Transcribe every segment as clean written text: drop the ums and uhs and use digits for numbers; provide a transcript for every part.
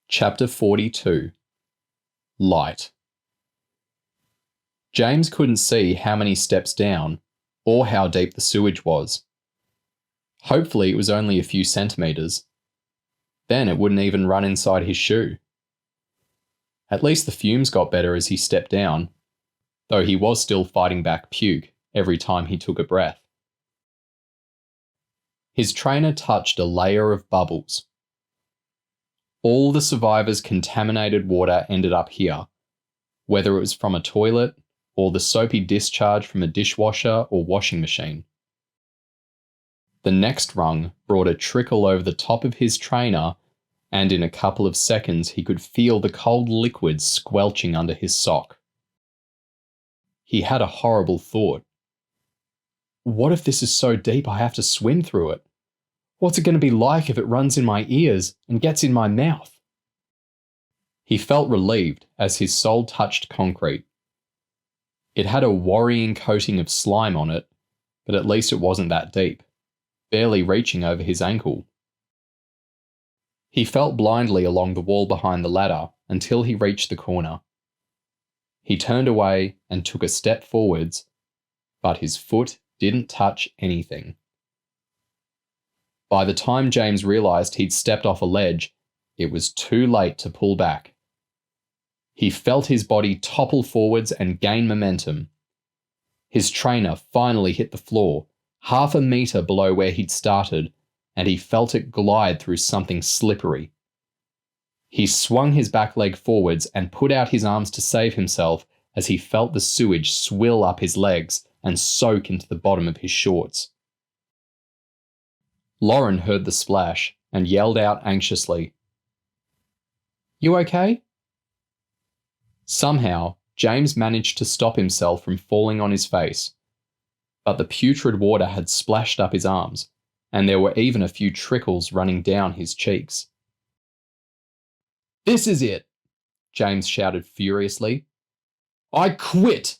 Chapter 42. Light. James couldn't see how many steps down or how deep the sewage was. Hopefully it was only a few centimetres. Then it wouldn't even run inside his shoe. At least the fumes got better as he stepped down, though he was still fighting back puke every time he took a breath. His trainer touched a layer of bubbles. All the survivors' contaminated water ended up here, whether it was from a toilet or the soapy discharge from a dishwasher or washing machine. The next rung brought a trickle over the top of his trainer, and in a couple of seconds he could feel the cold liquid squelching under his sock. He had a horrible thought. What if this is so deep I have to swim through it? What's it going to be like if it runs in my ears and gets in my mouth? He felt relieved as his sole touched concrete. It had a worrying coating of slime on it, but at least it wasn't that deep, barely reaching over his ankle. He felt blindly along the wall behind the ladder until he reached the corner. He turned away and took a step forwards, but his foot didn't touch anything. By the time James realised he'd stepped off a ledge, it was too late to pull back. He felt his body topple forwards and gain momentum. His trainer finally hit the floor, half a metre below where he'd started, and he felt it glide through something slippery. He swung his back leg forwards and put out his arms to save himself as he felt the sewage swill up his legs and soak into the bottom of his shorts. Lauren heard the splash and yelled out anxiously, "You okay?" Somehow, James managed to stop himself from falling on his face, but the putrid water had splashed up his arms, and there were even a few trickles running down his cheeks. "This is it!" James shouted furiously. "I quit!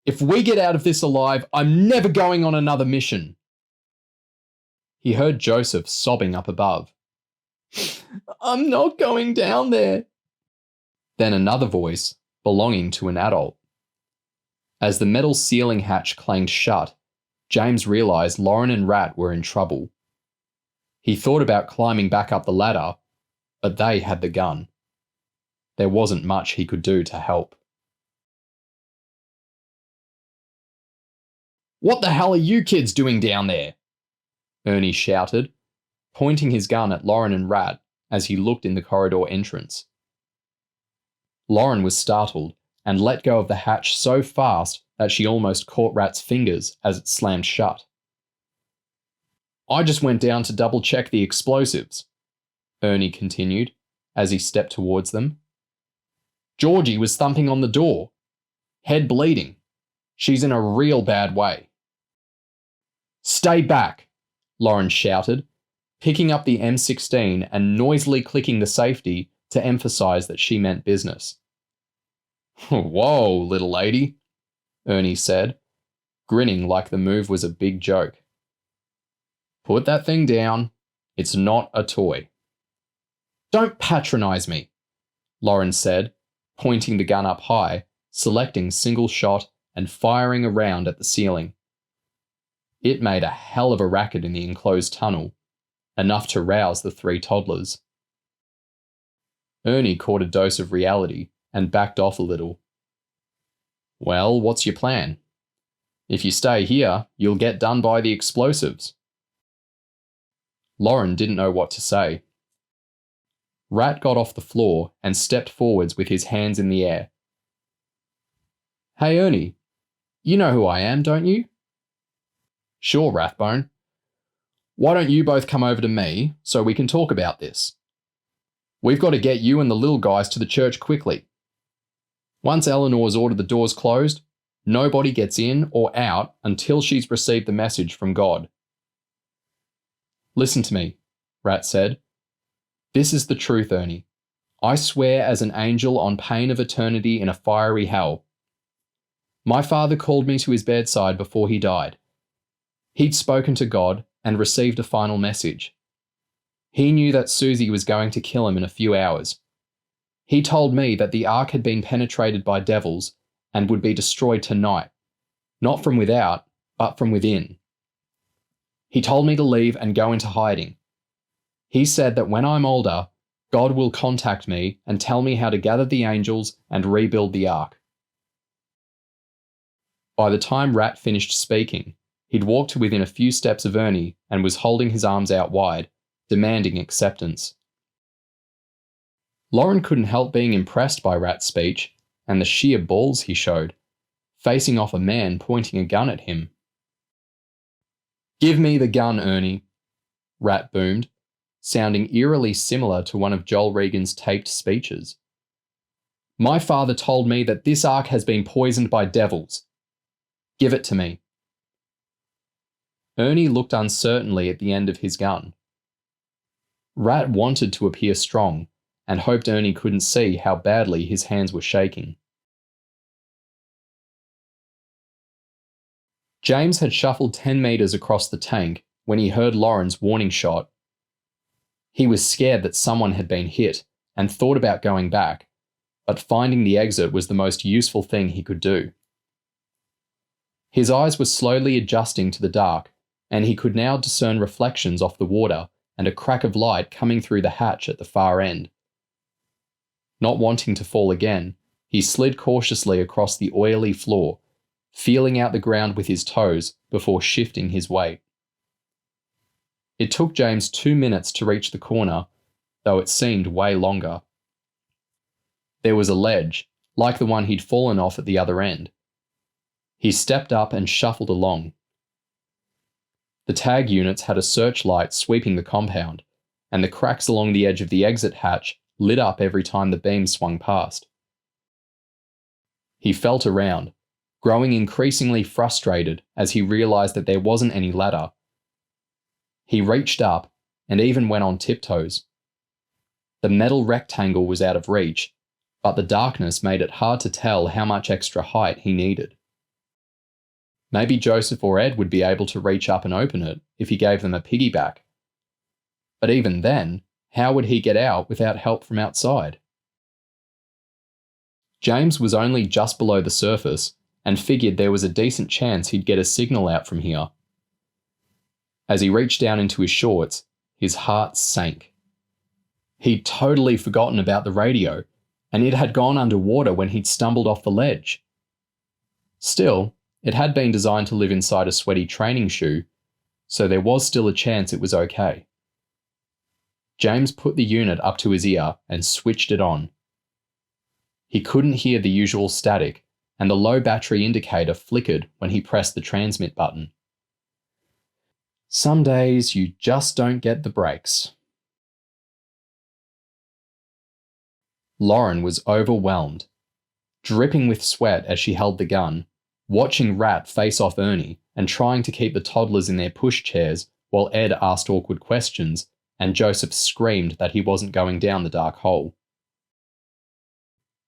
If we get out of this alive, I'm never going on another mission!" He heard Joseph sobbing up above. "I'm not going down there." Then another voice, belonging to an adult. As the metal ceiling hatch clanged shut, James realised Lauren and Rat were in trouble. He thought about climbing back up the ladder, but they had the gun. There wasn't much he could do to help. "What the hell are you kids doing down there?" Ernie shouted, pointing his gun at Lauren and Rat as he looked in the corridor entrance. Lauren was startled and let go of the hatch so fast that she almost caught Rat's fingers as it slammed shut. "I just went down to double-check the explosives," Ernie continued as he stepped towards them. "Georgie was thumping on the door. Head bleeding. She's in a real bad way." "Stay back," Lauren shouted, picking up the M16 and noisily clicking the safety to emphasise that she meant business. "Whoa, little lady," Ernie said, grinning like the move was a big joke. "Put that thing down. It's not a toy." "Don't patronise me," Lauren said, pointing the gun up high, selecting single shot and firing a round at the ceiling. It made a hell of a racket in the enclosed tunnel, enough to rouse the three toddlers. Ernie caught a dose of reality and backed off a little. "Well, what's your plan? If you stay here, you'll get done by the explosives." Lauren didn't know what to say. Rat got off the floor and stepped forwards with his hands in the air. "Hey Ernie, you know who I am, don't you?" "Sure, Rathbone. Why don't you both come over to me so we can talk about this? We've got to get you and the little guys to the church quickly. Once Eleanor's ordered the doors closed, nobody gets in or out until she's received the message from God." "Listen to me," Rat said. "This is the truth, Ernie. I swear as an angel on pain of eternity in a fiery hell. My father called me to his bedside before he died. He'd spoken to God and received a final message. He knew that Susie was going to kill him in a few hours. He told me that the ark had been penetrated by devils and would be destroyed tonight, not from without, but from within. He told me to leave and go into hiding. He said that when I'm older, God will contact me and tell me how to gather the angels and rebuild the ark. By the time Rat finished speaking, he'd walked to within a few steps of Ernie and was holding his arms out wide, demanding acceptance. Lauren couldn't help being impressed by Rat's speech and the sheer balls he showed, facing off a man pointing a gun at him. "Give me the gun, Ernie," Rat boomed, sounding eerily similar to one of Joel Regan's taped speeches. "My father told me that this ark has been poisoned by devils. Give it to me." Ernie looked uncertainly at the end of his gun. Rat wanted to appear strong and hoped Ernie couldn't see how badly his hands were shaking. James had shuffled 10 metres across the tank when he heard Lauren's warning shot. He was scared that someone had been hit and thought about going back, but finding the exit was the most useful thing he could do. His eyes were slowly adjusting to the dark, and he could now discern reflections off the water and a crack of light coming through the hatch at the far end. Not wanting to fall again, he slid cautiously across the oily floor, feeling out the ground with his toes before shifting his weight. It took James 2 minutes to reach the corner, though it seemed way longer. There was a ledge, like the one he'd fallen off at the other end. He stepped up and shuffled along. The tag units had a searchlight sweeping the compound, and the cracks along the edge of the exit hatch lit up every time the beam swung past. He felt around, growing increasingly frustrated as he realised that there wasn't any ladder. He reached up and even went on tiptoes. The metal rectangle was out of reach, but the darkness made it hard to tell how much extra height he needed. Maybe Joseph or Ed would be able to reach up and open it if he gave them a piggyback. But even then, how would he get out without help from outside? James was only just below the surface and figured there was a decent chance he'd get a signal out from here. As he reached down into his shorts, his heart sank. He'd totally forgotten about the radio, and it had gone underwater when he'd stumbled off the ledge. Still, it had been designed to live inside a sweaty training shoe, so there was still a chance it was okay. James put the unit up to his ear and switched it on. He couldn't hear the usual static, and the low battery indicator flickered when he pressed the transmit button. Some days you just don't get the breaks. Lauren was overwhelmed, dripping with sweat as she held the gun, watching Rat face off Ernie and trying to keep the toddlers in their pushchairs while Ed asked awkward questions and Joseph screamed that he wasn't going down the dark hole.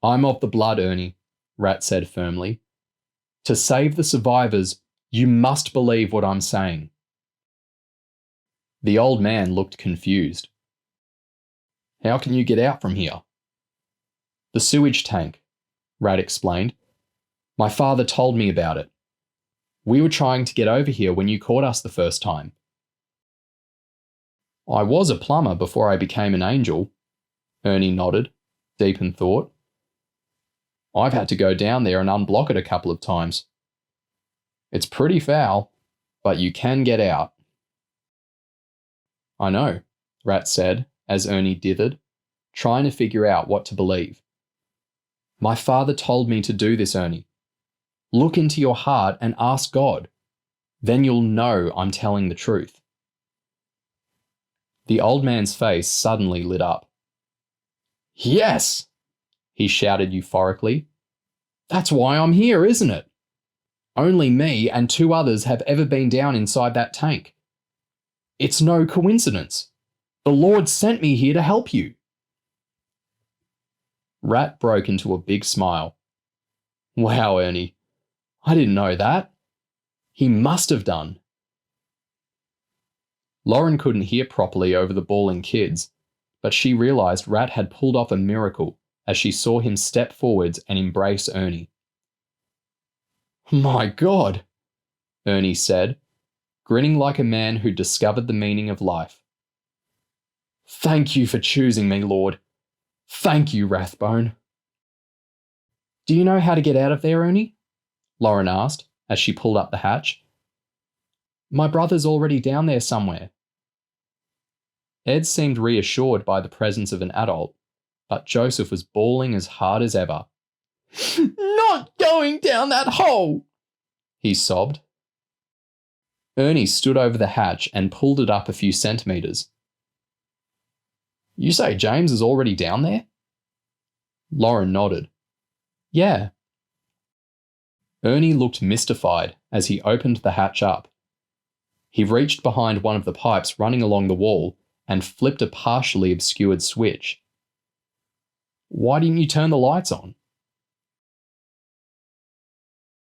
"I'm of the blood, Ernie," Rat said firmly. "To save the survivors, you must believe what I'm saying." The old man looked confused. "How can you get out from here?" "The sewage tank," Rat explained. "My father told me about it. We were trying to get over here when you caught us the first time." "I was a plumber before I became an angel," Ernie nodded, deep in thought. "I've had to go down there and unblock it a couple of times. It's pretty foul, but you can get out." "I know," Rat said as Ernie dithered, trying to figure out what to believe. "My father told me to do this, Ernie. Look into your heart and ask God. Then you'll know I'm telling the truth." The old man's face suddenly lit up. "Yes!" he shouted euphorically. "That's why I'm here, isn't it? Only me and 2 others have ever been down inside that tank. It's no coincidence. The Lord sent me here to help you." Rat broke into a big smile. "Wow, Ernie. I didn't know that. He must have done." Lauren couldn't hear properly over the bawling kids, but she realized Rat had pulled off a miracle as she saw him step forwards and embrace Ernie. "My God," Ernie said, grinning like a man who discovered the meaning of life. "Thank you for choosing me, Lord. Thank you, Rathbone." "Do you know how to get out of there, Ernie?" Lauren asked as she pulled up the hatch. "My brother's already down there somewhere." Ed seemed reassured by the presence of an adult, but Joseph was bawling as hard as ever. "Not going down that hole!" he sobbed. Ernie stood over the hatch and pulled it up a few centimetres. "You say James is already down there?" Lauren nodded. "Yeah." Ernie looked mystified as he opened the hatch up. He reached behind one of the pipes running along the wall and flipped a partially obscured switch. "Why didn't you turn the lights on?"